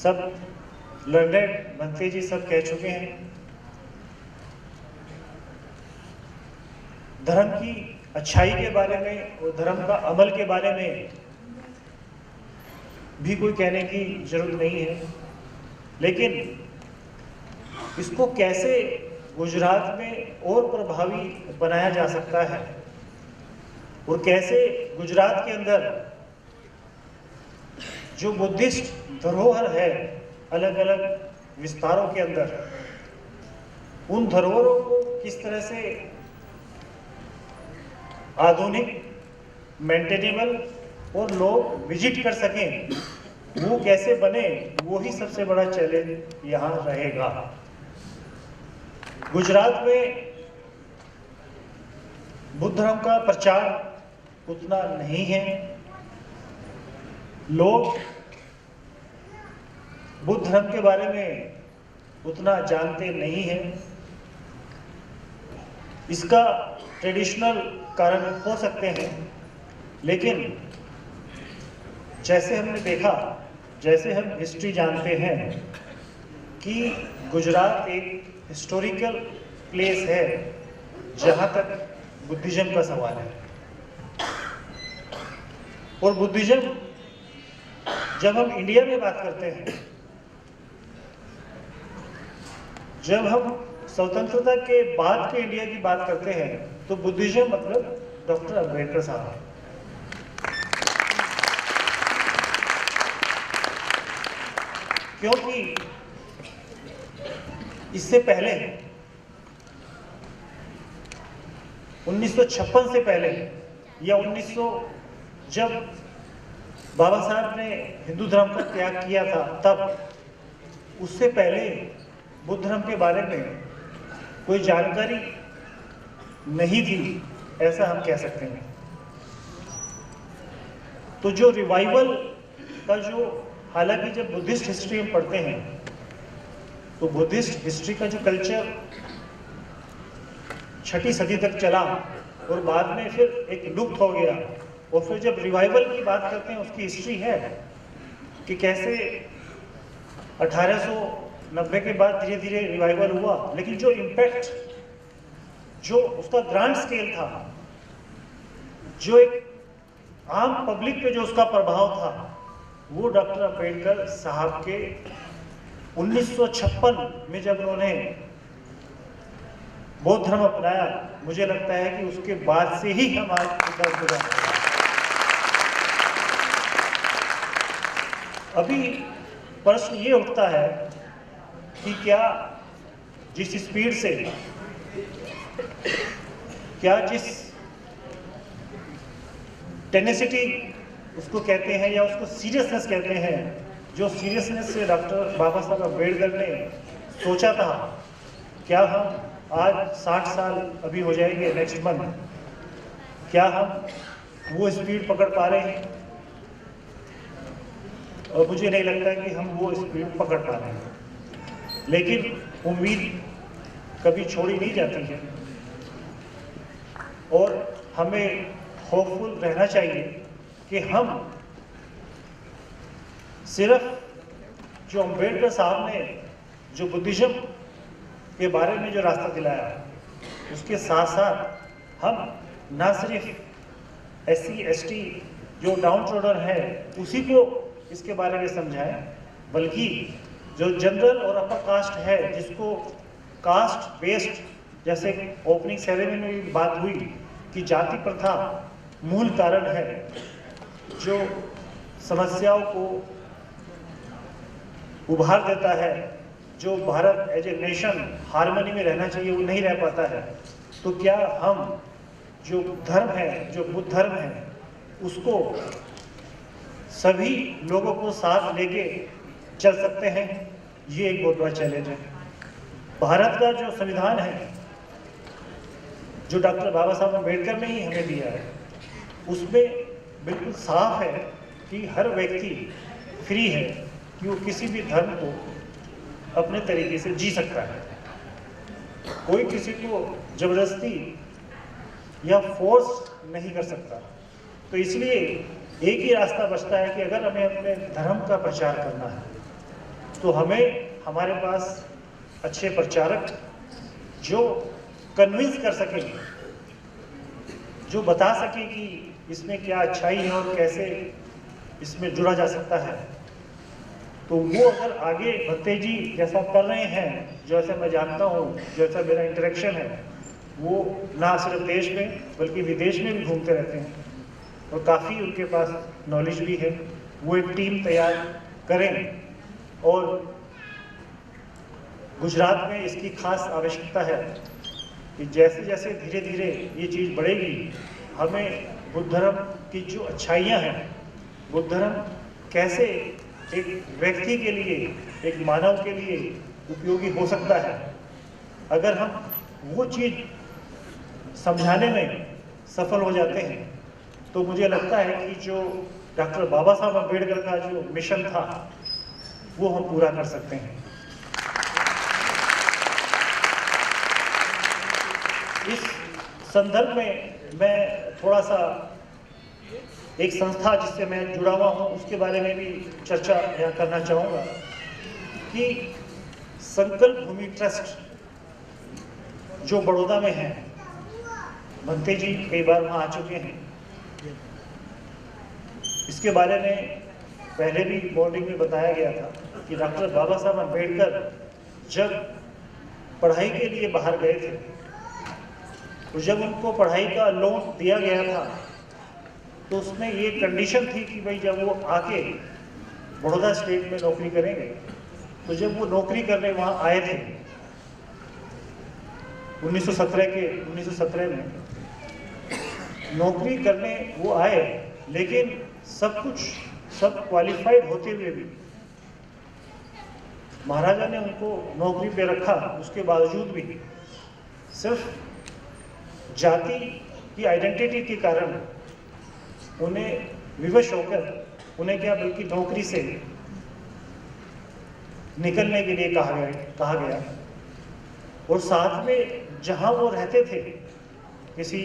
सब लर्नेड बनते जी सब कह चुके हैं। धर्म की अच्छाई के बारे में और धर्म का अमल के बारे में भी कोई कहने की जरूरत नहीं है, लेकिन इसको कैसे गुजरात में और प्रभावी बनाया जा सकता है और कैसे गुजरात के अंदर जो बुद्धिस्ट धरोहर है अलग अलग विस्तारों के अंदर, उन धरोहरों को किस तरह से आधुनिक, मेंटेनेबल और लोग विजिट कर सकें, वो कैसे बने, वो ही सबसे बड़ा चैलेंज यहाँ रहेगा। गुजरात में बुद्ध धर्म का प्रचार उतना नहीं है, लोग बुद्ध धर्म के बारे में उतना जानते नहीं हैं। इसका ट्रेडिशनल कारण हो सकते हैं, लेकिन जैसे हमने देखा, जैसे हम हिस्ट्री जानते हैं कि गुजरात एक हिस्टोरिकल प्लेस है जहाँ तक बुद्धिज्म का सवाल है। और बुद्धिज्म जब हम इंडिया में बात करते हैं, जब हम स्वतंत्रता के बाद के इंडिया की बात करते हैं, तो बुद्धिज्म मतलब डॉक्टर अम्बेडकर साहब। क्योंकि इससे पहले 1956 से पहले या 1900 जब बाबा साहब ने हिंदू धर्म का त्याग किया था, तब उससे पहले बुद्ध धर्म के बारे में कोई जानकारी नहीं थी, ऐसा हम कह सकते हैं। तो जो रिवाइवल का जो, हालांकि जब बुद्धिस्ट हिस्ट्री हम पढ़ते हैं तो बुद्धिस्ट हिस्ट्री का जो कल्चर 6ठी सदी तक चला और बाद में फिर एक लुप्त हो गया, और फिर जब रिवाइवल की बात करते हैं उसकी हिस्ट्री है कि कैसे 1890 के बाद धीरे धीरे रिवाइवल हुआ, लेकिन जो इम्पैक्ट, जो उसका ग्रांड स्केल था, जो एक आम पब्लिक पे जो उसका प्रभाव था, वो डॉक्टर अम्बेडकर साहब के 1956 में जब उन्होंने बौद्ध धर्म अपनाया, मुझे लगता है कि उसके बाद से ही हम आज इधर गुजर। अभी प्रश्न ये उठता है कि क्या जिस स्पीड से, क्या जिस टेनेसिटी उसको कहते हैं या उसको सीरियसनेस कहते हैं, जो सीरियसनेस से डॉक्टर बाबा साहब अम्बेडकर ने सोचा था, क्या हम आज 60 साल अभी हो जाएंगे नेक्स्ट मंथ, क्या हम वो स्पीड पकड़ पा रहे हैं? और मुझे नहीं लगता कि हम वो स्पीड पकड़ पा रहे हैं, लेकिन उम्मीद कभी छोड़ी नहीं जाती है और हमें होपफुल रहना चाहिए कि हम सिर्फ जो अम्बेडकर साहब ने जो बुद्धिज्म के बारे में जो रास्ता दिलाया, उसके साथ साथ हम ना सिर्फ SC ST जो डाउन ट्रोडन है उसी को इसके बारे में समझाएं, बल्कि जो जनरल और अपर कास्ट है, जिसको कास्ट बेस्ड, जैसे ओपनिंग सेरेमनी में भी बात हुई कि जाति प्रथा मूल कारण है जो समस्याओं को उभार देता है, जो Bharat as a nation harmony में रहना चाहिए वो नहीं रह पाता है। तो क्या हम जो धर्म है, जो बुद्ध धर्म है, उसको सभी लोगों को साथ लेके चल सकते हैं? ये एक बहुत बड़ा चैलेंज है। भारत का जो संविधान है, जो डॉक्टर बाबा साहब अम्बेडकर ने ही हमें दिया है, उसमें बिल्कुल साफ है कि हर व्यक्ति फ्री है कि वो किसी भी धर्म को अपने तरीके से जी सकता है। कोई किसी को जबरदस्ती या फोर्स नहीं कर सकता। तो इसलिए एक ही रास्ता बचता है कि अगर हमें अपने धर्म का प्रचार करना है, तो हमें हमारे पास अच्छे प्रचारक जो कन्विंस कर सके, जो बता सके कि इसमें क्या अच्छाई है और कैसे इसमें जुड़ा जा सकता है, तो वो अगर आगे भत्ते जी जैसा कर रहे हैं, जैसा मैं जानता हूँ, जैसा मेरा इंटरेक्शन है, वो ना सिर्फ देश में बल्कि विदेश में भी घूमते रहते हैं और काफ़ी उनके पास नॉलेज भी है, वो एक टीम तैयार करें। और गुजरात में इसकी खास आवश्यकता है कि जैसे जैसे धीरे धीरे ये चीज़ बढ़ेगी, हमें बुद्ध धर्म की जो अच्छाइयाँ हैं, बुद्ध धर्म कैसे एक व्यक्ति के लिए, एक मानव के लिए उपयोगी हो सकता है, अगर हम वो चीज़ समझाने में सफल हो जाते हैं, तो मुझे लगता है कि जो डॉक्टर बाबा साहब अम्बेडकर का जो मिशन था वो हम पूरा कर सकते हैं। इस संदर्भ में मैं थोड़ा सा एक संस्था जिससे मैं जुड़ा हुआ हूँ उसके बारे में भी चर्चा यहाँ करना चाहूँगा कि संकल्प भूमि ट्रस्ट जो बड़ौदा में है, भंते जी कई बार वहाँ आ चुके हैं। इसके बारे में पहले भी मॉर्निंग में बताया गया था कि डॉक्टर बाबा साहब अम्बेडकर जब पढ़ाई के लिए बाहर गए थे, तो जब उनको पढ़ाई का लोन दिया गया था तो उसमें ये कंडीशन थी कि भाई जब वो आके बड़ौदा स्टेट में नौकरी करेंगे, तो जब वो नौकरी करने वहाँ आए थे 1917 में नौकरी करने वो आए, लेकिन सब क्वालिफाइड होते हुए भी महाराजा ने उनको नौकरी पे रखा। उसके बावजूद भी सिर्फ जाति की आइडेंटिटी के कारण उन्हें विवश होकर उन्हें क्या बल्कि नौकरी से निकलने के लिए कहा गया। और साथ में जहां वो रहते थे, किसी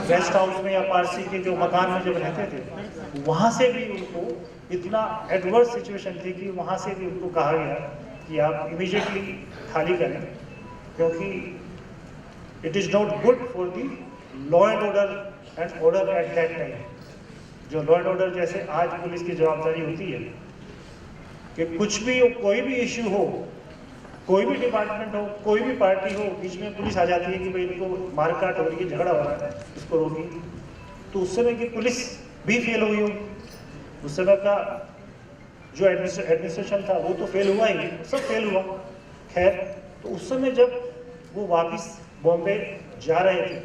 गेस्ट हाउस में या पारसी के जो मकान में जब रहते थे, वहाँ से भी उनको इतना एडवर्स सिचुएशन थी कि वहाँ से भी उनको कहा गया कि आप इमीडिएटली खाली करें, क्योंकि it is not good for the law and order at that time. जो लॉ एंड ऑर्डर जैसे आज पुलिस की जवाबदारी होती है कि कुछ भी हो, कोई भी इश्यू हो, कोई भी डिपार्टमेंट हो, कोई भी पार्टी हो, बीच में पुलिस आ जाती है कि भाई इनको मारकाट हो रही है, झगड़ा हो रहा है, इसको रोकिए। तो उस समय की पुलिस भी फेल हुई होगी, उस समय का जो एडमिनिस्ट्रेशन था वो तो फेल हुआ ही, सब फेल हुआ। खैर, तो उस समय जब वो वापस बॉम्बे जा रहे थे,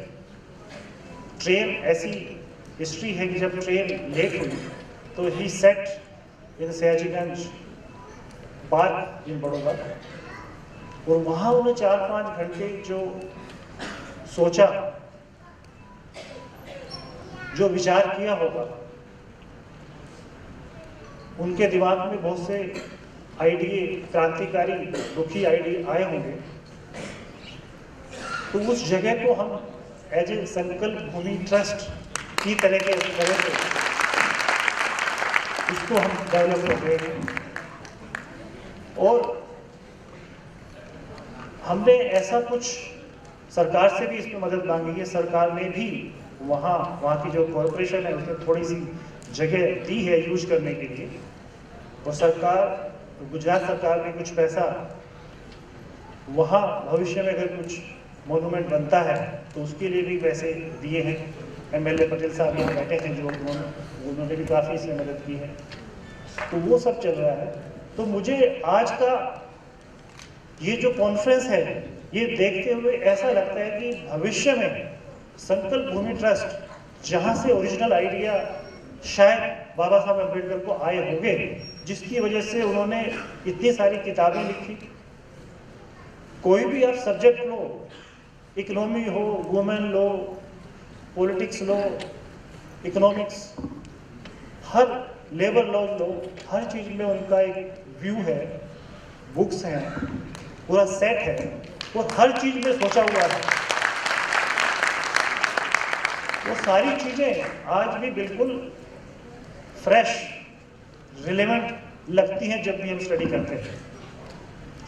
ट्रेन, ऐसी हिस्ट्री है कि जब ट्रेन लेट हुई तो ही set in Sayajiganj park in Baroda, और वहाँ उन्हें 4-5 घंटे जो सोचा, जो विचार किया होगा, उनके दिमाग में बहुत से आइडिये, क्रांतिकारी दुखी आइडिये आए होंगे। तो उस जगह को हम एज ए संकल्प भूमि ट्रस्ट की तरह से उसको हम डेवलप कर रहे हैं। और हमने ऐसा कुछ सरकार से भी इसमें मदद मांगी है। सरकार ने भी वहाँ की जो कॉरपोरेशन है उसने थोड़ी सी जगह दी है यूज करने के लिए, और सरकार, गुजरात सरकार ने कुछ पैसा वहाँ भविष्य में अगर कुछ मोनूमेंट बनता है तो उसके लिए भी पैसे दिए हैं। MLA पटेल साहब यहाँ बैठे हैं, जो उन्होंने भी काफ़ी इसमें मदद की है। तो वो सब चल रहा है। तो मुझे आज का ये जो कॉन्फ्रेंस है, ये देखते हुए ऐसा लगता है कि भविष्य में संकल्प भूमि ट्रस्ट, जहाँ से ओरिजिनल आइडिया शायद बाबा साहब अम्बेडकर को आए होंगे, जिसकी वजह से उन्होंने इतनी सारी किताबें लिखी। कोई भी आप सब्जेक्ट लो, इकोनॉमी हो, वुमेन लो, पॉलिटिक्स लो, इकोनॉमिक्स, हर लेबर लॉ लो, हर चीज़ में उनका एक व्यू है, बुक्स हैं, पूरा सेट है, वो हर चीज़ में सोचा हुआ है। वो सारी चीज़ें आज भी बिल्कुल फ्रेश, रिलेवेंट लगती हैं जब भी हम स्टडी करते हैं,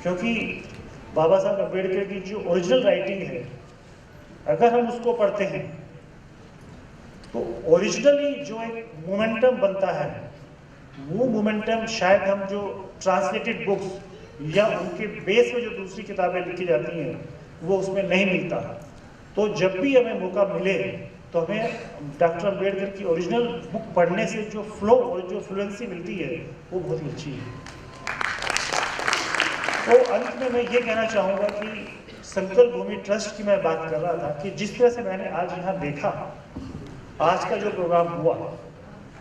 क्योंकि बाबा साहब अम्बेडकर की जो ओरिजिनल राइटिंग है, अगर हम उसको पढ़ते हैं तो ओरिजिनली जो एक मोमेंटम बनता है, वो मोमेंटम शायद हम जो ट्रांसलेटेड बुक्स या उनके बेस में जो दूसरी किताबें लिखी जाती हैं वो उसमें नहीं मिलता। तो जब भी हमें मौका मिले तो हमें डॉक्टर अम्बेडकर की ओरिजिनल बुक पढ़ने से जो फ्लो और जो फ्लुएंसी मिलती है वो बहुत ही अच्छी है। तो अंत में मैं ये कहना चाहूँगा कि संकल्प भूमि ट्रस्ट की मैं बात कर रहा था कि जिस तरह से मैंने आज यहाँ देखा, आज का जो प्रोग्राम हुआ,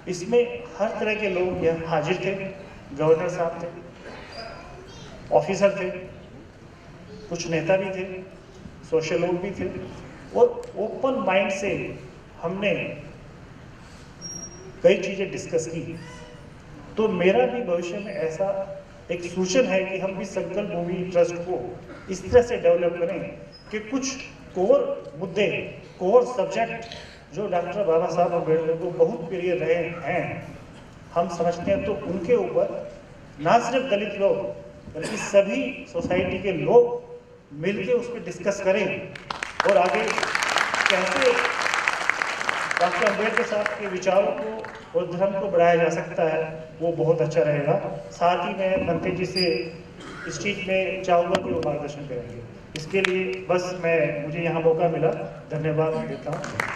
इसमें हर तरह के लोग यहाँ हाजिर थे। गवर्नर साहब थे, ऑफिसर थे, कुछ नेता भी थे, सोशल लोग भी थे, और ओपन माइंड से हमने कई चीज़ें डिस्कस की। तो मेरा भी भविष्य में ऐसा एक सूचन है कि हम भी संकल्प भूमि ट्रस्ट को इस तरह से डेवलप करें कि कुछ कोर मुद्दे, कोर सब्जेक्ट जो डॉक्टर बाबा साहब अम्बेडकर को बहुत प्रिय रहे हैं, हम समझते हैं, तो उनके ऊपर ना सिर्फ दलित लोग बल्कि सभी सोसाइटी के लोग मिलकर उस पर डिस्कस करें और आगे कैसे डॉक्टर अम्बेडकर साहब के विचारों को और धर्म को बढ़ाया जा सकता है, वो बहुत अच्छा रहेगा। साथ ही मैं बनते जी से इस चीज़ में चाहूँगा कि वो मार्गदर्शन करेंगे। इसके लिए बस मुझे यहाँ मौका मिला, धन्यवाद देता हूँ।